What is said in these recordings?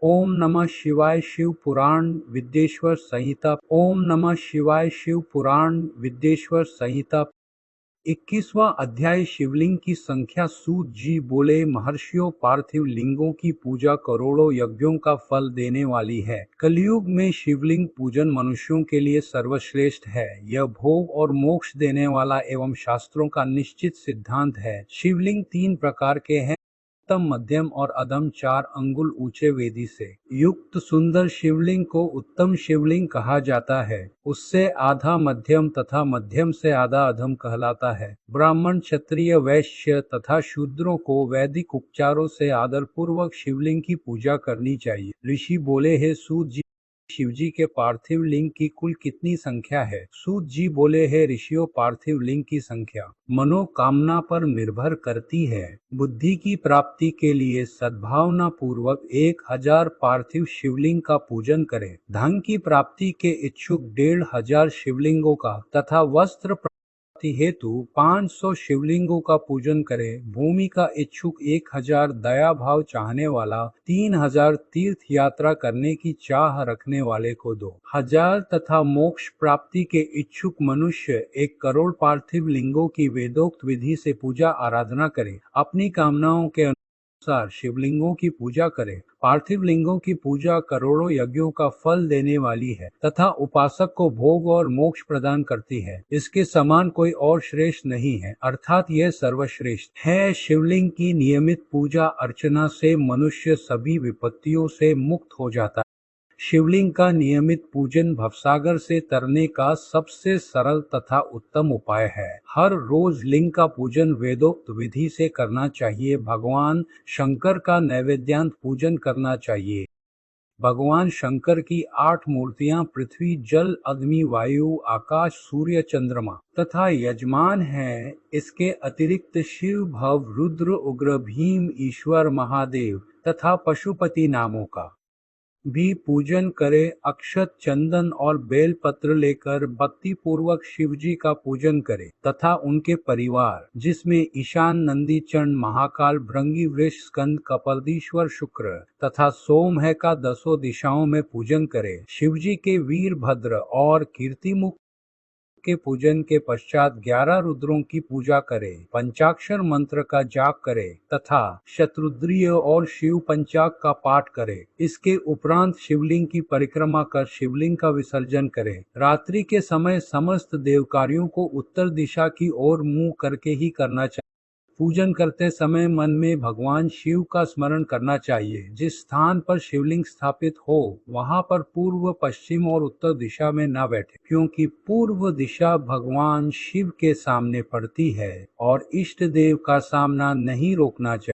ओम नमः शिवाय शिव पुराण विद्येश्वर संहिता। ओम नमः शिवाय शिव पुराण विद्येश्वर संहिता। 21वां अध्याय शिवलिंग की संख्या। सूत जी बोले, महर्षियों, पार्थिव लिंगों की पूजा करोड़ों यज्ञों का फल देने वाली है। कलयुग में शिवलिंग पूजन मनुष्यों के लिए सर्वश्रेष्ठ है। यह भोग और मोक्ष देने वाला एवं शास्त्रों का निश्चित सिद्धांत है। शिवलिंग 3 प्रकार के हैं, उत्तम, मध्यम और अधम। 4 अंगुल ऊंचे वेदी से युक्त सुंदर शिवलिंग को उत्तम शिवलिंग कहा जाता है। उससे आधा मध्यम तथा मध्यम से आधा अधम कहलाता है। ब्राह्मण, क्षत्रिय, वैश्य तथा शूद्रों को वैदिक उपचारों से आदर पूर्वक शिवलिंग की पूजा करनी चाहिए। ऋषि बोले, हे सूत जी, शिवजी के पार्थिव लिंग की कुल कितनी संख्या है? सूत जी बोले, हे ऋषियों, पार्थिव लिंग की संख्या मनोकामना पर निर्भर करती है। बुद्धि की प्राप्ति के लिए सद्भावना पूर्वक 1000 पार्थिव शिवलिंग का पूजन करें। धन की प्राप्ति के इच्छुक 1500 शिवलिंगों का तथा वस्त्र हेतु 500 शिवलिंगों का पूजन करें। भूमि का इच्छुक 1000, दया भाव चाहने वाला 3000, तीर्थ यात्रा करने की चाह रखने वाले को 2000 तथा मोक्ष प्राप्ति के इच्छुक मनुष्य 1 करोड़ पार्थिव लिंगों की वेदोक्त विधि से पूजा आराधना करें। अपनी कामनाओं के अनुसार शिवलिंगों की पूजा करें। पार्थिव लिंगों की पूजा करोड़ों यज्ञों का फल देने वाली है तथा उपासक को भोग और मोक्ष प्रदान करती है। इसके समान कोई और श्रेष्ठ नहीं है, अर्थात यह सर्वश्रेष्ठ है। शिवलिंग की नियमित पूजा अर्चना से मनुष्य सभी विपत्तियों से मुक्त हो जाता है। शिवलिंग का नियमित पूजन भवसागर से तरने का सबसे सरल तथा उत्तम उपाय है। हर रोज लिंग का पूजन वेदोक्त विधि से करना चाहिए। भगवान शंकर का नैवेद्यांत पूजन करना चाहिए। भगवान शंकर की 8 मूर्तियां पृथ्वी, जल, अग्नि, वायु, आकाश, सूर्य, चंद्रमा तथा यजमान हैं। इसके अतिरिक्त शिव, भव, रुद्र, उग्र, भीम, ईश्वर, महादेव तथा पशुपति नामों का भी पूजन करें। अक्षत, चंदन और बेल पत्र लेकर भक्ति पूर्वक शिव जी का पूजन करें तथा उनके परिवार, जिसमें ईशान, नंदी, चंड, महाकाल, भृंगी, वृष, स्कंद, कपरदीश्वर, शुक्र तथा सोम है का 10 दिशाओं में पूजन करें। शिव जी के वीरभद्र और कीर्तिमुख के पूजन के पश्चात 11 रुद्रों की पूजा करें। पंचाक्षर मंत्र का जाप करें तथा शतरुद्रीय और शिव पंचाग का पाठ करें। इसके उपरांत शिवलिंग की परिक्रमा कर शिवलिंग का विसर्जन करें। रात्रि के समय समस्त देव कार्यों को उत्तर दिशा की ओर मुंह करके ही करना चाहिए। पूजन करते समय मन में भगवान शिव का स्मरण करना चाहिए। जिस स्थान पर शिवलिंग स्थापित हो वहां पर पूर्व, पश्चिम और उत्तर दिशा में न बैठे, क्योंकि पूर्व दिशा भगवान शिव के सामने पड़ती है और इष्ट देव का सामना नहीं रोकना चाहिए।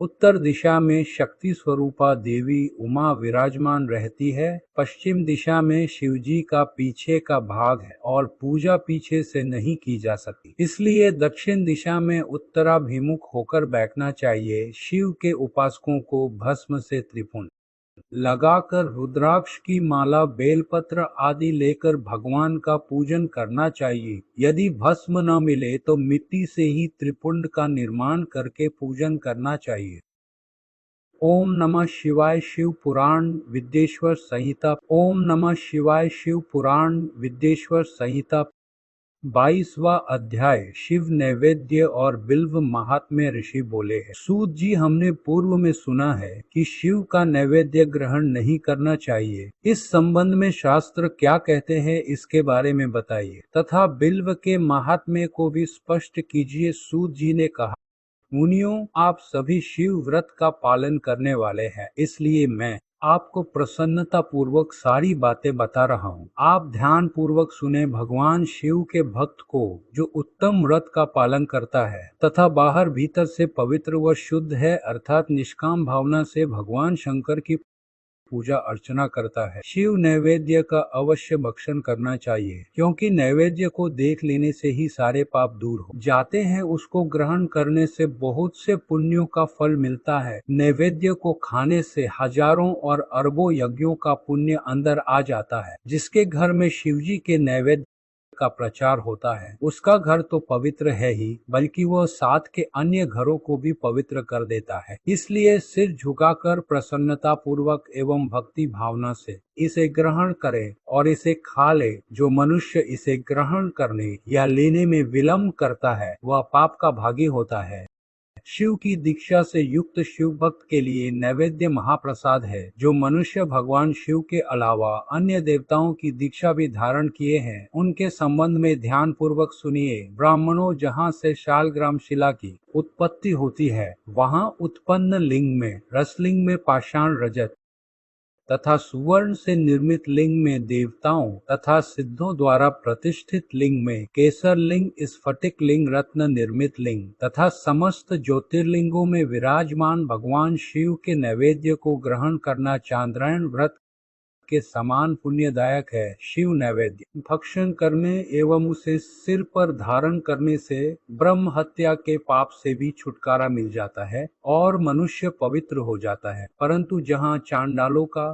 उत्तर दिशा में शक्ति स्वरूपा देवी उमा विराजमान रहती है। पश्चिम दिशा में शिवजी का पीछे का भाग है और पूजा पीछे से नहीं की जा सकती, इसलिए दक्षिण दिशा में उत्तराभिमुख होकर बैठना चाहिए। शिव के उपासकों को भस्म से त्रिपुंड लगाकर रुद्राक्ष की माला, बेलपत्र आदि लेकर भगवान का पूजन करना चाहिए। यदि भस्म न मिले तो मिट्टी से ही त्रिपुंड का निर्माण करके पूजन करना चाहिए। ओम नमः शिवाय शिव पुराण विद्येश्वर संहिता। ओम नमः शिवाय शिव पुराण विद्येश्वर संहिता। 22वां अध्याय शिव नैवेद्य और बिल्व महात्म्य। ऋषि बोले हैं, सूत जी, हमने पूर्व में सुना है कि शिव का नैवेद्य ग्रहण नहीं करना चाहिए। इस संबंध में शास्त्र क्या कहते हैं, इसके बारे में बताइए तथा बिल्व के महात्म्य को भी स्पष्ट कीजिए। सूत जी ने कहा, मुनियों, आप सभी शिव व्रत का पालन करने वाले हैं, इसलिए मैं आपको प्रसन्नता पूर्वक सारी बातें बता रहा हूँ। आप ध्यान पूर्वक सुने। भगवान शिव के भक्त को जो उत्तम व्रत का पालन करता है तथा बाहर भीतर से पवित्र व शुद्ध है, अर्थात निष्काम भावना से भगवान शंकर की पूजा अर्चना करता है, शिव नैवेद्य का अवश्य भक्षण करना चाहिए, क्योंकि नैवेद्य को देख लेने से ही सारे पाप दूर हो जाते हैं। उसको ग्रहण करने से बहुत से पुण्यों का फल मिलता है। नैवेद्य को खाने से हजारों और अरबों यज्ञों का पुण्य अंदर आ जाता है। जिसके घर में शिवजी के नैवेद्य का प्रचार होता है, उसका घर तो पवित्र है ही, बल्कि वह साथ के अन्य घरों को भी पवित्र कर देता है। इसलिए सिर झुकाकर प्रसन्नता पूर्वक एवं भक्ति भावना से इसे ग्रहण करे और इसे खा ले। जो मनुष्य इसे ग्रहण करने या लेने में विलंब करता है, वह पाप का भागी होता है। शिव की दीक्षा से युक्त शिव भक्त के लिए नैवेद्य महाप्रसाद है। जो मनुष्य भगवान शिव के अलावा अन्य देवताओं की दीक्षा भी धारण किए हैं, उनके संबंध में ध्यान पूर्वक सुनिए। ब्राह्मणों, जहाँ से शालग्राम शिला की उत्पत्ति होती है, वहाँ उत्पन्न लिंग में, रसलिंग में पाषाण रजत तथा सुवर्ण से निर्मित लिंग में देवताओं तथा सिद्धों द्वारा प्रतिष्ठित लिंग में केसर लिंग, स्फटिक लिंग, रत्न निर्मित लिंग तथा समस्त ज्योतिर्लिंगों में विराजमान भगवान शिव के नैवेद्य को ग्रहण करना चांद्रायण व्रत के समान पुण्यदायक है। शिव नैवेद्य भक्षण करने एवं उसे सिर पर धारण करने से ब्रह्म हत्या के पाप से भी छुटकारा मिल जाता है और मनुष्य पवित्र हो जाता है। परंतु जहाँ चांडालों का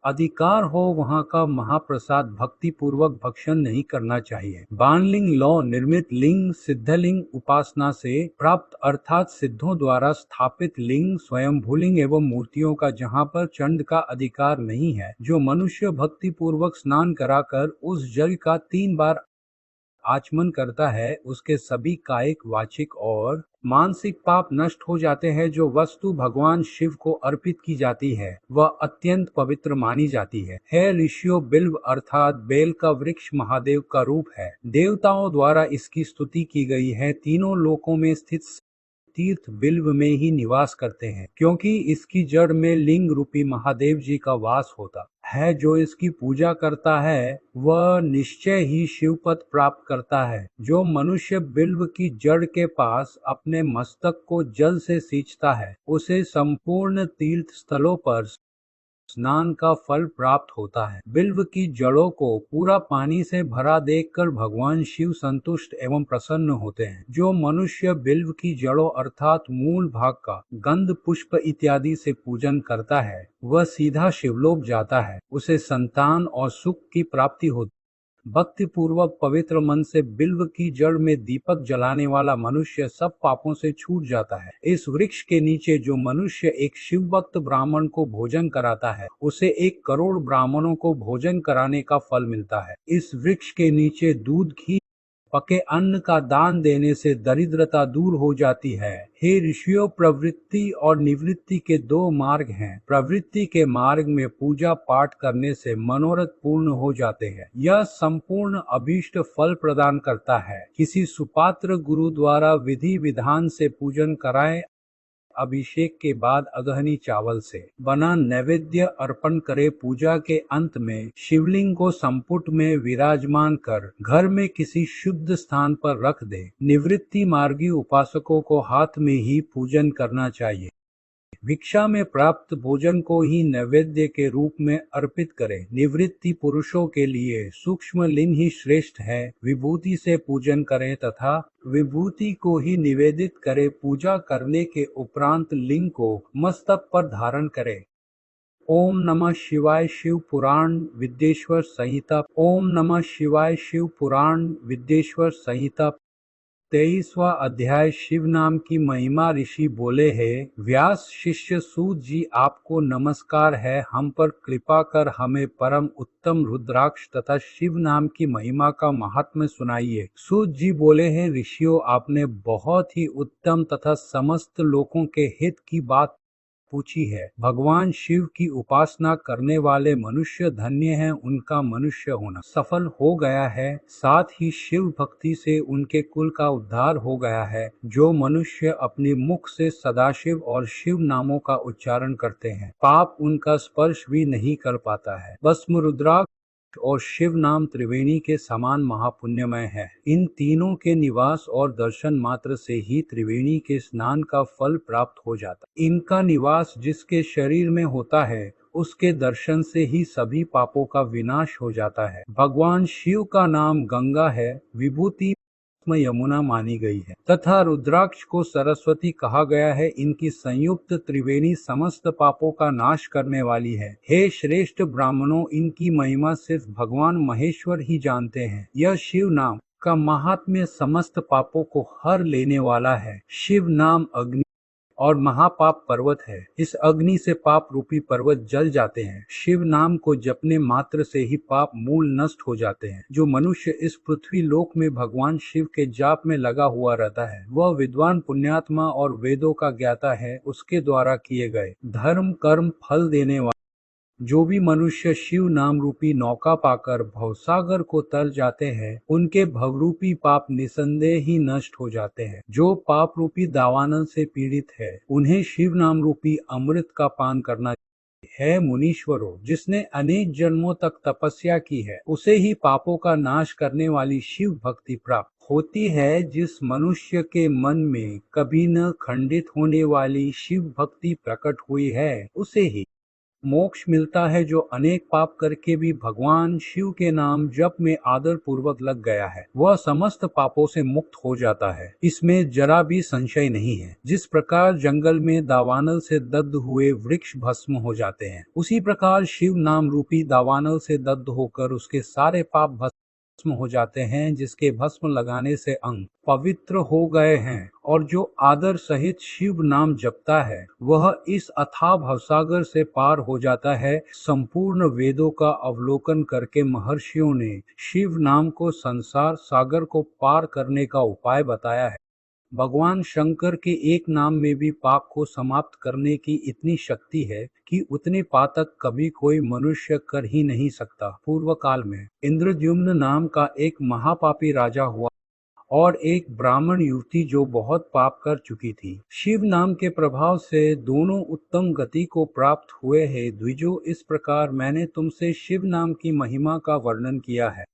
अधिकार हो, वहाँ का महाप्रसाद भक्ति पूर्वक भक्षण नहीं करना चाहिए। बाणलिंग लौ निर्मित लिंग सिद्धलिंग उपासना से प्राप्त अर्थात सिद्धों द्वारा स्थापित लिंग स्वयंभूलिंग एवं मूर्तियों का जहाँ पर चंड का अधिकार नहीं है, जो मनुष्य भक्ति पूर्वक स्नान कराकर उस जल का 3 बार आचमन करता है, उसके सभी कायिक, वाचिक और मानसिक पाप नष्ट हो जाते हैं। जो वस्तु भगवान शिव को अर्पित की जाती है, वह अत्यंत पवित्र मानी जाती है। हे ऋषियों, बिल्व अर्थात बेल का वृक्ष महादेव का रूप है। देवताओं द्वारा इसकी स्तुति की गई है। तीनों लोकों में स्थित तीर्थ बिल्व में ही निवास करते हैं, क्योंकि इसकी जड़ में लिंग रूपी महादेव जी का वास होता है। जो इसकी पूजा करता है, वह निश्चय ही शिवपद प्राप्त करता है। जो मनुष्य बिल्व की जड़ के पास अपने मस्तक को जल से सींचता है, उसे संपूर्ण तीर्थ स्थलों पर स्नान का फल प्राप्त होता है। बिल्व की जड़ों को पूरा पानी से भरा देखकर भगवान शिव संतुष्ट एवं प्रसन्न होते हैं। जो मनुष्य बिल्व की जड़ों अर्थात मूल भाग का गंध, पुष्प इत्यादि से पूजन करता है, वह सीधा शिवलोक जाता है। उसे संतान और सुख की प्राप्ति होती। भक्ति पूर्वक पवित्र मन से बिल्व की जड़ में दीपक जलाने वाला मनुष्य सब पापों से छूट जाता है। इस वृक्ष के नीचे जो मनुष्य एक शिव भक्त ब्राह्मण को भोजन कराता है, उसे 1 करोड़ ब्राह्मणों को भोजन कराने का फल मिलता है। इस वृक्ष के नीचे दूध, घी, पके अन्न का दान देने से दरिद्रता दूर हो जाती है। हे ऋषियों, प्रवृत्ति और निवृत्ति के 2 मार्ग हैं। प्रवृत्ति के मार्ग में पूजा पाठ करने से मनोरथ पूर्ण हो जाते हैं। यह संपूर्ण अभीष्ट फल प्रदान करता है। किसी सुपात्र गुरु द्वारा विधि विधान से पूजन कराएं। अभिषेक के बाद अगहनी चावल से बना नैवेद्य अर्पण करे। पूजा के अंत में शिवलिंग को संपुट में विराजमान कर घर में किसी शुद्ध स्थान पर रख दे। निवृत्ति मार्गी उपासकों को हाथ में ही पूजन करना चाहिए। भिक्षा में प्राप्त भोजन को ही नैवेद्य के रूप में अर्पित करें। निवृत्ति पुरुषों के लिए सूक्ष्म लिंग ही श्रेष्ठ है। विभूति से पूजन करें तथा विभूति को ही निवेदित करें। पूजा करने के उपरांत लिंग को मस्तक पर धारण करें। ओम नमः शिवाय। शिव पुराण विद्येश्वर संहिता। ओम नमः शिवाय। शिव पुराण विद्येश्वर संहिता 23वां अध्याय। शिव नाम की महिमा। ऋषि बोले हैं, व्यास शिष्य सूत जी, आपको नमस्कार है। हम पर कृपा कर हमें परम उत्तम रुद्राक्ष तथा शिव नाम की महिमा का महात्म्य सुनाइए। सूत जी बोले हैं, ऋषियों, आपने बहुत ही उत्तम तथा समस्त लोगों के हित की बात पूछी है। भगवान शिव की उपासना करने वाले मनुष्य धन्य हैं। उनका मनुष्य होना सफल हो गया है। साथ ही शिव भक्ति से उनके कुल का उद्धार हो गया है। जो मनुष्य अपने मुख से सदाशिव और शिव नामों का उच्चारण करते हैं, पाप उनका स्पर्श भी नहीं कर पाता है। भस्म, रुद्राक्ष और शिव नाम त्रिवेणी के समान महापुण्यमय है। इन तीनों के निवास और दर्शन मात्र से ही त्रिवेणी के स्नान का फल प्राप्त हो जाता। इनका निवास जिसके शरीर में होता है, उसके दर्शन से ही सभी पापों का विनाश हो जाता है। भगवान शिव का नाम गंगा है। विभूति यमुना मानी गई है तथा रुद्राक्ष को सरस्वती कहा गया है। इनकी संयुक्त त्रिवेणी समस्त पापों का नाश करने वाली है। हे श्रेष्ठ ब्राह्मणों, इनकी महिमा सिर्फ भगवान महेश्वर ही जानते हैं। यह शिव नाम का महात्म्य समस्त पापों को हर लेने वाला है। शिव नाम अग्नि और महापाप पर्वत है। इस अग्नि से पाप रूपी पर्वत जल जाते हैं। शिव नाम को जपने मात्र से ही पाप मूल नष्ट हो जाते हैं। जो मनुष्य इस पृथ्वी लोक में भगवान शिव के जाप में लगा हुआ रहता है, वह विद्वान, पुण्यात्मा और वेदों का ज्ञाता है। उसके द्वारा किए गए धर्म कर्म फल देने वाले जो भी मनुष्य शिव नाम रूपी नौका पाकर भवसागर को तर जाते हैं, उनके भवरूपी पाप निसंदेह ही नष्ट हो जाते हैं। जो पाप रूपी दावानल से पीड़ित है, उन्हें शिव नाम रूपी अमृत का पान करना है। मुनीश्वरों, जिसने अनेक जन्मों तक तपस्या की है, उसे ही पापों का नाश करने वाली शिव भक्ति प्राप्त होती है। जिस मनुष्य के मन में कभी न खंडित होने वाली शिव भक्ति प्रकट हुई है, उसे ही मोक्ष मिलता है। जो अनेक पाप करके भी भगवान शिव के नाम जप में आदर पूर्वक लग गया है, वह समस्त पापों से मुक्त हो जाता है। इसमें जरा भी संशय नहीं है। जिस प्रकार जंगल में दावानल से दग्ध हुए वृक्ष भस्म हो जाते हैं, उसी प्रकार शिव नाम रूपी दावानल से दग्ध होकर उसके सारे पाप भस्म हो जाते हैं। जिसके भस्म लगाने से अंग पवित्र हो गए हैं और जो आदर सहित शिव नाम जपता है, वह इस अथाह भवसागर से पार हो जाता है। संपूर्ण वेदों का अवलोकन करके महर्षियों ने शिव नाम को संसार सागर को पार करने का उपाय बताया है। भगवान शंकर के एक नाम में भी पाप को समाप्त करने की इतनी शक्ति है कि उतने पातक कभी कोई मनुष्य कर ही नहीं सकता। पूर्व काल में इंद्रद्युम्न नाम का एक महापापी राजा हुआ और एक ब्राह्मण युवती जो बहुत पाप कर चुकी थी। शिव नाम के प्रभाव से दोनों उत्तम गति को प्राप्त हुए हैं। द्विजो, इस प्रकार मैंने तुमसे शिव नाम की महिमा का वर्णन किया है।